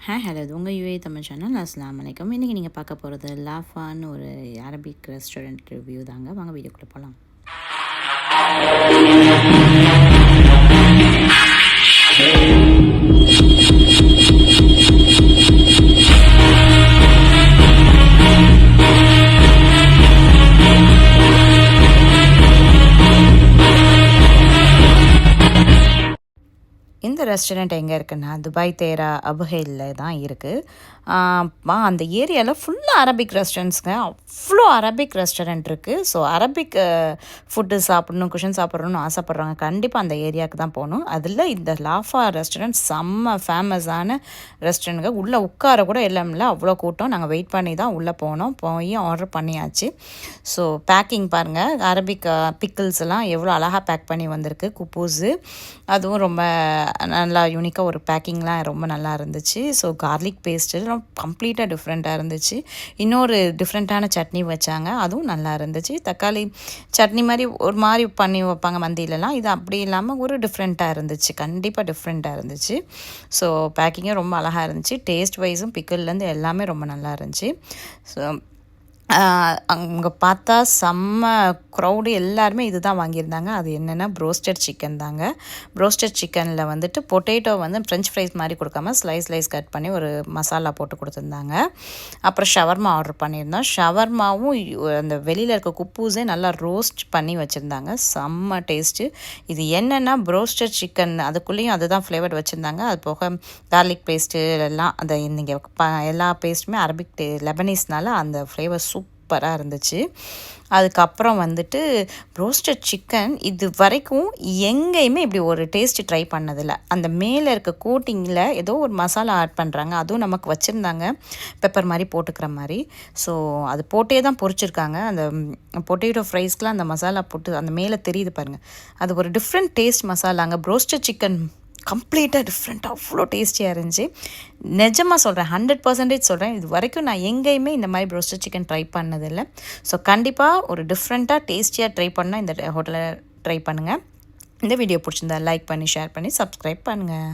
Hi hello இது உங்கள் UA Tamil channel. அஸ்ஸலாமு அலைக்கும். இன்றைக்கி நீங்கள் பார்க்க போகிறது லாஃபான்னு ஒரு அரபிக் ரெஸ்டாரண்ட் ரிவ்யூ தாங்க. வாங்க வீடியோக்குள்ளே போகலாம். இந்த ரெஸ்டாரண்ட் எங்கே இருக்குன்னா துபாய் தேரா அபுஹைலில் தான் இருக்குது. அந்த ஏரியாவில் ஃபுல்லாக அரபிக் ரெஸ்டாரண்ட்ஸுங்க. அவ்வளோ அரபிக் ரெஸ்டாரண்ட் இருக்குது. ஸோ அரபிக் ஃபுட்டு சாப்பிட்ணும், குஷன் சாப்பிட்ணுன்னு ஆசைப்பட்றவங்க கண்டிப்பாக அந்த ஏரியாவுக்கு தான் போகணும். அதில் இந்த லாஃபா ரெஸ்டாரண்ட் செம்ம ஃபேமஸான ரெஸ்டாரண்ட்டுங்க. உள்ளே உட்கார கூட எல்லாம் இல்லை, அவ்வளோ கூட்டம். நாங்கள் வெயிட் பண்ணி தான் உள்ளே போனோம். போய் ஆர்டர் பண்ணியாச்சு. ஸோ பேக்கிங் பாருங்கள், அரபிக் பிக்கிள்ஸ் எல்லாம் எவ்வளோ அழகாக பேக் பண்ணி வந்திருக்கு. குப்பூஸு அதுவும் ரொம்ப நல்லா யூனிக்காக ஒரு பேக்கிங்லாம் ரொம்ப நல்லா இருந்துச்சு. ஸோ கார்லிக் பேஸ்ட்டு ரொம்ப கம்ப்ளீட்டாக டிஃப்ரெண்ட்டாக இருந்துச்சு. இன்னொரு டிஃப்ரெண்ட்டான சட்னி வச்சாங்க, அதுவும் நல்லா இருந்துச்சு. தக்காளி சட்னி மாதிரி ஒரு மாதிரி பண்ணி வைப்பாங்க மந்தியிலலாம், இது அப்படி இல்லாமல் ஒரு டிஃப்ரெண்ட்டாக இருந்துச்சு. கண்டிப்பாக டிஃப்ரெண்ட்டாக இருந்துச்சு. ஸோ பேக்கிங்கும் ரொம்ப அழகாக இருந்துச்சு. டேஸ்ட் வைஸும் பிக்கிள்லேருந்து எல்லாமே ரொம்ப நல்லா இருந்துச்சு. ஸோ அங்கே பார்த்தா செம்ம க்ரௌடு, எல்லாருமே இது தான் வாங்கியிருந்தாங்க. அது என்னென்னா ப்ரோஸ்டட் சிக்கன் தாங்க. ப்ரோஸ்டட் சிக்கனில் வந்துட்டு பொட்டேட்டோ வந்து ஃப்ரெஞ்ச் ஃப்ரைஸ் மாதிரி கொடுக்காம ஸ்லைஸ் கட் பண்ணி ஒரு மசாலா போட்டு கொடுத்துருந்தாங்க. அப்புறம் ஷவர்மா ஆர்டர் பண்ணியிருந்தோம். ஷவர்மாவும் அந்த வெளியில் இருக்க குப்பூஸே நல்லா ரோஸ்ட் பண்ணி வச்சுருந்தாங்க. செம்ம டேஸ்ட்டு. இது என்னென்னா ப்ரோஸ்டட் சிக்கன், அதுக்குள்ளேயும் அதுதான் ஃப்ளேவர் வச்சுருந்தாங்க. அது போக கார்லிக் பேஸ்ட்டு எல்லாம் அந்த நீங்கள் எல்லா பேஸ்ட்டுமே அரபிக் லெபனீஸ்னால அந்த ஃப்ளேவர் சூப்பராக இருந்துச்சு. அதுக்கப்புறம் வந்துட்டு ரோஸ்டட் சிக்கன் இது வரைக்கும் எங்கேயுமே இப்படி ஒரு டேஸ்ட்டு ட்ரை பண்ணதில்லை. அந்த மேலே இருக்க கோட்டிங்கில் ஏதோ ஒரு மசாலா ஆட் பண்ணுறாங்க, அதுவும் நமக்கு வச்சுருந்தாங்க பெப்பர் மாதிரி போட்டுக்கிற மாதிரி. ஸோ அது போட்டே தான் பொரிச்சிருக்காங்க. அந்த பொட்டேட்டோ ஃப்ரைஸ்க்கெலாம் அந்த மசாலா போட்டு அந்த மேலே தெரியுது பாருங்கள், அது ஒரு டிஃப்ரெண்ட் டேஸ்ட் மசாலாங்க. ப்ரோஸ்டட் சிக்கன் கம்ப்ளீட்டாக டிஃப்ரெண்ட்டாக அவ்வளோ டேஸ்டியாக இருந்துச்சு. நிஜமாக சொல்கிறேன், 100% சொல்கிறேன், இது வரைக்கும் நான் எங்கேயுமே இந்த மாதிரி ப்ரோஸ்டட் சிக்கன் ட்ரை பண்ணதில்லை. ஸோ கண்டிப்பாக ஒரு டிஃப்ரெண்ட்டாக டேஸ்டியாக ட்ரை பண்ணால் இந்த ஹோட்டலில் ட்ரை பண்ணுங்கள். இந்த வீடியோ பிடிச்சிருந்தா லைக் பண்ணி, ஷேர் பண்ணி, சப்ஸ்கிரைப் பண்ணுங்கள்.